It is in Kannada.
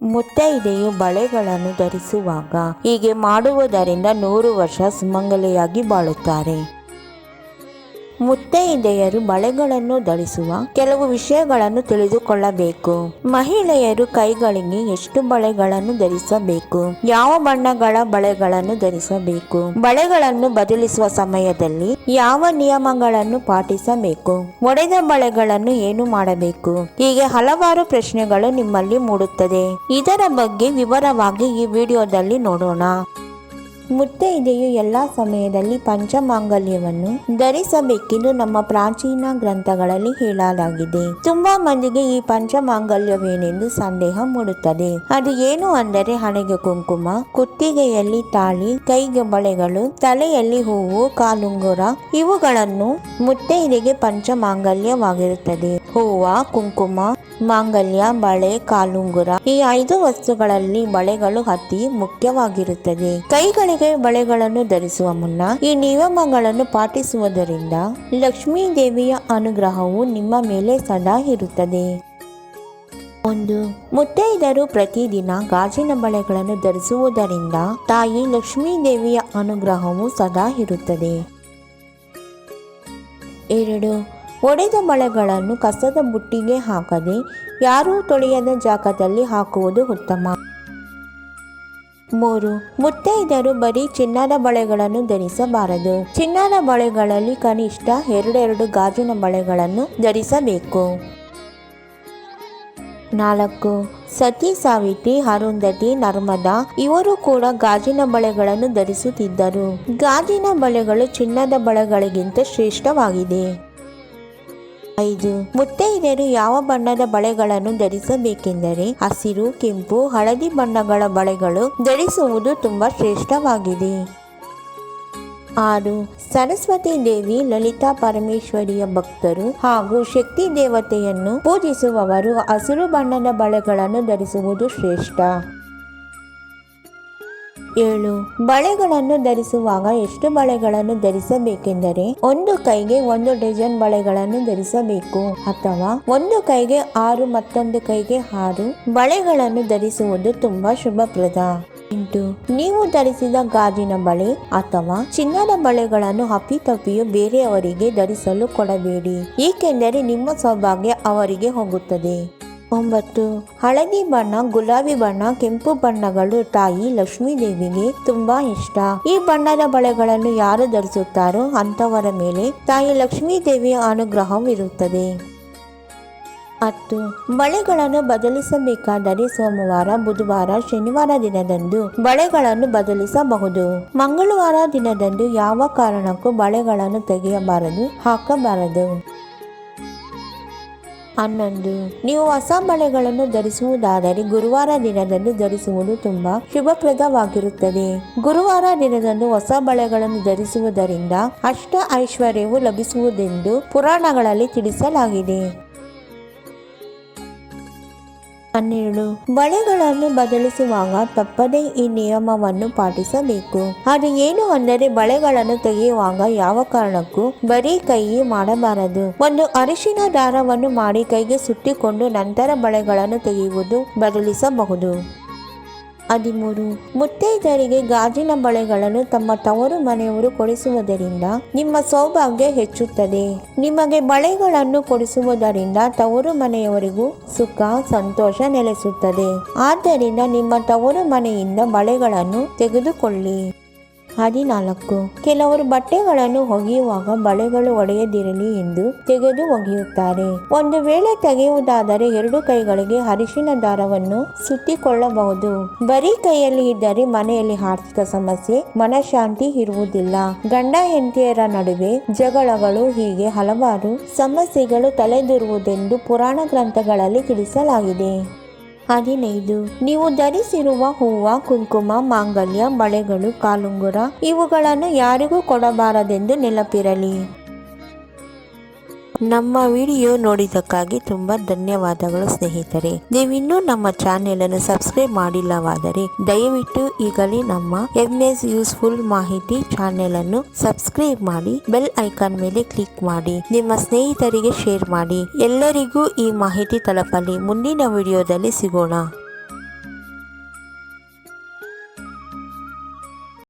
ಮುತ್ತೈದೆಯು ಬಳೆಗಳನ್ನು ಧರಿಸುವಾಗ ಹೀಗೆ ಮಾಡುವುದರಿಂದ 100 ವರ್ಷ ಸುಮಂಗಲಿಯಾಗಿ ಬಾಳುತ್ತಾರೆ. ಮುತ್ತೈದೆಯರು ಬಳೆಗಳನ್ನು ಧರಿಸುವ ಕೆಲವು ವಿಷಯಗಳನ್ನು ತಿಳಿದುಕೊಳ್ಳಬೇಕು. ಮಹಿಳೆಯರು ಕೈಗಳಿಗೆ ಎಷ್ಟು ಬಳೆಗಳನ್ನು ಧರಿಸಬೇಕು, ಯಾವ ಬಣ್ಣಗಳ ಬಳೆಗಳನ್ನು ಧರಿಸಬೇಕು, ಬಳೆಗಳನ್ನು ಬದಲಿಸುವ ಸಮಯದಲ್ಲಿ ಯಾವ ನಿಯಮಗಳನ್ನು ಪಾಟಿಸಬೇಕು, ಒಡೆದ ಬಳೆಗಳನ್ನು ಏನು ಮಾಡಬೇಕು, ಹೀಗೆ ಹಲವಾರು ಪ್ರಶ್ನೆಗಳು ನಿಮ್ಮಲ್ಲಿ ಮೂಡುತ್ತದೆ. ಇದರ ಬಗ್ಗೆ ವಿವರವಾಗಿ ಈ ವಿಡಿಯೋದಲ್ಲಿ ನೋಡೋಣ. ಮುತ್ತೈದೆಯು ಎಲ್ಲ ಸಮಯದಲ್ಲಿ ಪಂಚಮಾಂಗಲ್ಯವನ್ನು ಧರಿಸಬೇಕೆಂದು ನಮ್ಮ ಪ್ರಾಚೀನ ಗ್ರಂಥಗಳಲ್ಲಿ ಹೇಳಲಾಗಿದೆ. ತುಂಬಾ ಮಂದಿಗೆ ಈ ಪಂಚಮಾಂಗಲ್ಯವೇನೆಂದು ಸಂದೇಹ ಮೂಡುತ್ತದೆ. ಅದು ಏನು ಅಂದರೆ ಹಣೆಗೆ ಕುಂಕುಮ, ಕುತ್ತಿಗೆಯಲ್ಲಿ ತಾಳಿ, ಕೈಗೆ ಬಳೆಗಳು, ತಲೆಯಲ್ಲಿ ಹೂವು, ಕಾಲುಂಗುರ ಇವುಗಳನ್ನು ಮುತ್ತೈದೆಗೆ ಪಂಚಮಾಂಗಲ್ಯವಾಗಿರುತ್ತದೆ. ಹೂವ, ಕುಂಕುಮ, ಮಾಂಗಲ್ಯ, ಬಳೆ, ಕಾಲುಂಗುರ ಈ 5 ವಸ್ತುಗಳಲ್ಲಿ ಬಳೆಗಳು ಅತಿ ಮುಖ್ಯವಾಗಿರುತ್ತದೆ. ಕೈಗಳಿಗೆ ಬಳೆಗಳನ್ನು ಧರಿಸುವ ಮುನ್ನ ಈ ನಿಯಮಗಳನ್ನು ಪಾಟಿಸುವುದರಿಂದ ಲಕ್ಷ್ಮೀ ದೇವಿಯ ಅನುಗ್ರಹವು ನಿಮ್ಮ ಮೇಲೆ ಸದಾ ಇರುತ್ತದೆ. 1. ಮುತ್ತೈದೆಯರು ಪ್ರತಿದಿನ ಗಾಜಿನ ಬಳೆಗಳನ್ನು ಧರಿಸುವುದರಿಂದ ತಾಯಿ ಲಕ್ಷ್ಮೀ ದೇವಿಯ ಅನುಗ್ರಹವು ಸದಾ ಇರುತ್ತದೆ. 2. ಒಡೆದ ಬಳೆಗಳನ್ನು ಕಸದ ಬುಟ್ಟಿಗೆ ಹಾಕದೆ ಯಾರೂ ತೊಳೆಯದ ಜಾಗದಲ್ಲಿ ಹಾಕುವುದು ಉತ್ತಮ. 3. ಮುತ್ತೈದೆಯರು ಬರೀ ಚಿನ್ನದ ಬಳೆಗಳನ್ನು ಧರಿಸಬಾರದು. ಚಿನ್ನದ ಬಳೆಗಳಲ್ಲಿ ಕನಿಷ್ಠ 2 ಗಾಜಿನ ಬಳೆಗಳನ್ನು ಧರಿಸಬೇಕು. 4. ಸತಿ ಸಾವಿತ್ರಿ, ಅರುಂಧತಿ, ನರ್ಮದಾ ಇವರು ಕೂಡ ಗಾಜಿನ ಬಳೆಗಳನ್ನು ಧರಿಸುತ್ತಿದ್ದರು. ಗಾಜಿನ ಬಳೆಗಳು ಚಿನ್ನದ ಬಳೆಗಳಿಗಿಂತ ಶ್ರೇಷ್ಠವಾಗಿದೆ. 5. ಮುತ್ತೈದೆಯರು ಯಾವ ಬಣ್ಣದ ಬಳೆಗಳನ್ನು ಧರಿಸಬೇಕೆಂದರೆ ಹಸಿರು, ಕೆಂಪು, ಹಳದಿ ಬಣ್ಣಗಳ ಬಳೆಗಳು ಧರಿಸುವುದು ತುಂಬಾ ಶ್ರೇಷ್ಠವಾಗಿದೆ. 6. ಸರಸ್ವತಿ ದೇವಿ, ಲಲಿತಾ ಪರಮೇಶ್ವರಿಯ ಭಕ್ತರು ಹಾಗೂ ಶಕ್ತಿ ದೇವತೆಯನ್ನು ಪೂಜಿಸುವವರು ಹಸಿರು ಬಣ್ಣದ ಬಳೆಗಳನ್ನು ಧರಿಸುವುದು ಶ್ರೇಷ್ಠ. 7. ಬಳೆಗಳನ್ನು ಧರಿಸುವಾಗ ಎಷ್ಟು ಬಳೆಗಳನ್ನು ಧರಿಸಬೇಕೆಂದರೆ ಒಂದು ಕೈಗೆ 1 ಡಜನ್ ಬಳೆಗಳನ್ನು ಧರಿಸಬೇಕು ಅಥವಾ ಒಂದು ಕೈಗೆ 6 ಮತ್ತೊಂದು ಕೈಗೆ 6 ಬಳೆಗಳನ್ನು ಧರಿಸುವುದು ತುಂಬಾ ಶುಭಪ್ರದ. 8. ನೀವು ಧರಿಸಿದ ಗಾಜಿನ ಬಳೆ ಅಥವಾ ಚಿನ್ನದ ಬಳೆಗಳನ್ನು ಅಪ್ಪಿತಪ್ಪಿಯೂ ಬೇರೆಯವರಿಗೆ ಧರಿಸಲು ಕೊಡಬೇಡಿ, ಏಕೆಂದರೆ ನಿಮ್ಮ ಸೌಭಾಗ್ಯ ಅವರಿಗೆ ಹೋಗುತ್ತದೆ. 9. ಹಳದಿ ಬಣ್ಣ, ಗುಲಾಬಿ ಬಣ್ಣ, ಕೆಂಪು ಬಣ್ಣಗಳು ತಾಯಿ ಲಕ್ಷ್ಮೀ ದೇವಿಗೆ ತುಂಬಾ ಇಷ್ಟ. ಈ ಬಣ್ಣದ ಬಳೆಗಳನ್ನು ಯಾರು ಧರಿಸುತ್ತಾರೋ ಅಂತವರ ಮೇಲೆ ತಾಯಿ ಲಕ್ಷ್ಮೀ ದೇವಿಯ ಅನುಗ್ರಹವಿರುತ್ತದೆ. 10. ಬಳೆಗಳನ್ನು ಬದಲಿಸಬೇಕಾದರೆ ಸೋಮವಾರ, ಬುಧವಾರ, ಶನಿವಾರ ದಿನದಂದು ಬಳೆಗಳನ್ನು ಬದಲಿಸಬಹುದು. ಮಂಗಳವಾರ ದಿನದಂದು ಯಾವ ಕಾರಣಕ್ಕೂ ಬಳೆಗಳನ್ನು ತೆಗೆಯಬಾರದು, ಹಾಕಬಾರದು. 11. ನೀವು ಹೊಸ ಬಳೆಗಳನ್ನು ಧರಿಸುವುದಾದರೆ ಗುರುವಾರ ದಿನದಂದು ಧರಿಸುವುದು ತುಂಬಾ ಶುಭಪ್ರದವಾಗಿರುತ್ತದೆ. ಗುರುವಾರ ದಿನದಂದು ಹೊಸ ಬಳೆಗಳನ್ನು ಧರಿಸುವುದರಿಂದ ಅಷ್ಟ ಐಶ್ವರ್ಯವು ಲಭಿಸುವುದೆಂದು ಪುರಾಣಗಳಲ್ಲಿ ತಿಳಿಸಲಾಗಿದೆ. 12. ಬಳೆಗಳನ್ನು ಬದಲಿಸುವಾಗ ತಪ್ಪದೇ ಈ ನಿಯಮವನ್ನು ಪಾಟಿಸಬೇಕು. ಅದು ಏನು ಅಂದರೆ ಬಳೆಗಳನ್ನು ತೆಗೆಯುವಾಗ ಯಾವ ಕಾರಣಕ್ಕೂ ಬರೀ ಕೈ ಮಾಡಬಾರದು. ಒಂದು ಅರಿಶಿನ ದಾರವನ್ನು ಮಾಡಿ ಕೈಗೆ ಸುತ್ತಿಕೊಂಡು ನಂತರ ಬಳೆಗಳನ್ನು ತೆಗೆಯುವುದು ಬದಲಿಸಬಹುದು. 13. ಮುತ್ತೈದೆಯರಿಗೆ ಗಾಜಿನ ಬಳೆಗಳನ್ನು ತಮ್ಮ ತವರು ಮನೆಯವರು ಕೊಡಿಸುವುದರಿಂದ ನಿಮ್ಮ ಸೌಭಾಗ್ಯ ಹೆಚ್ಚುತ್ತದೆ. ನಿಮಗೆ ಬಳೆಗಳನ್ನು ಕೊಡಿಸುವುದರಿಂದ ತವರು ಮನೆಯವರಿಗೂ ಸುಖ ಸಂತೋಷ ನೆಲೆಸುತ್ತದೆ. ಆದ್ದರಿಂದ ನಿಮ್ಮ ತವರು ಮನೆಯಿಂದ ಬಳೆಗಳನ್ನು ತೆಗೆದುಕೊಳ್ಳಿ. 14. ಕೆಲವರು ಬಟ್ಟೆಗಳನ್ನು ಒಗೆಯುವಾಗ ಬಳೆಗಳು ಒಡೆಯದಿರಲಿ ಎಂದು ತೆಗೆದು ಒಗೆಯುತ್ತಾರೆ. ಒಂದು ವೇಳೆ ತೆಗೆಯುವುದಾದರೆ 2 ಕೈಗಳಿಗೆ ಅರಿಶಿನ ದಾರವನ್ನು ಸುತ್ತಿಕೊಳ್ಳಬಹುದು. ಬರೀ ಕೈಯಲ್ಲಿ ಇದ್ದರೆ ಮನೆಯಲ್ಲಿ ಆರ್ಥಿಕ ಸಮಸ್ಯೆ, ಮನಃಶಾಂತಿ ಇರುವುದಿಲ್ಲ. ಗಂಡ ಹೆಂಡತಿಯರ ನಡುವೆ ಜಗಳಗಳು, ಹೀಗೆ ಹಲವಾರು ಸಮಸ್ಯೆಗಳು ತಲೆದೂರುವುದೆಂದು ಪುರಾಣ ಗ್ರಂಥಗಳಲ್ಲಿ ತಿಳಿಸಲಾಗಿದೆ. 15. ನೀವು ಧರಿಸಿರುವ ಹೂವ, ಕುಂಕುಮ, ಮಾಂಗಲ್ಯ, ಬಳೆಗಳು, ಕಾಲುಂಗುರ ಇವುಗಳನ್ನು ಯಾರಿಗೂ ಕೊಡಬಾರದೆಂದು ನೆನಪಿರಲಿ. ನಮ್ಮ ವಿಡಿಯೋ ನೋಡಿದ್ದಕ್ಕಾಗಿ ತುಂಬಾ ಧನ್ಯವಾದಗಳು ಸ್ನೇಹಿತರೆ. ನೀವಿನ್ನೂ ನಮ್ಮ ಚಾನೆಲ್ ಅನ್ನು ಸಬ್ಸ್ಕ್ರೈಬ್ ಮಾಡಿಲ್ಲವಾದರೆ ದಯವಿಟ್ಟು ಈಗಲೇ ನಮ್ಮ MS ಯೂಸ್ಫುಲ್ ಮಾಹಿತಿ ಚಾನೆಲ್ ಅನ್ನು ಸಬ್ಸ್ಕ್ರೈಬ್ ಮಾಡಿ, ಬೆಲ್ ಐಕಾನ್ ಮೇಲೆ ಕ್ಲಿಕ್ ಮಾಡಿ, ನಿಮ್ಮ ಸ್ನೇಹಿತರಿಗೆ ಶೇರ್ ಮಾಡಿ. ಎಲ್ಲರಿಗೂ ಈ ಮಾಹಿತಿ ತಲುಪಲಿ. ಮುಂದಿನ ವಿಡಿಯೋದಲ್ಲಿ ಸಿಗೋಣ.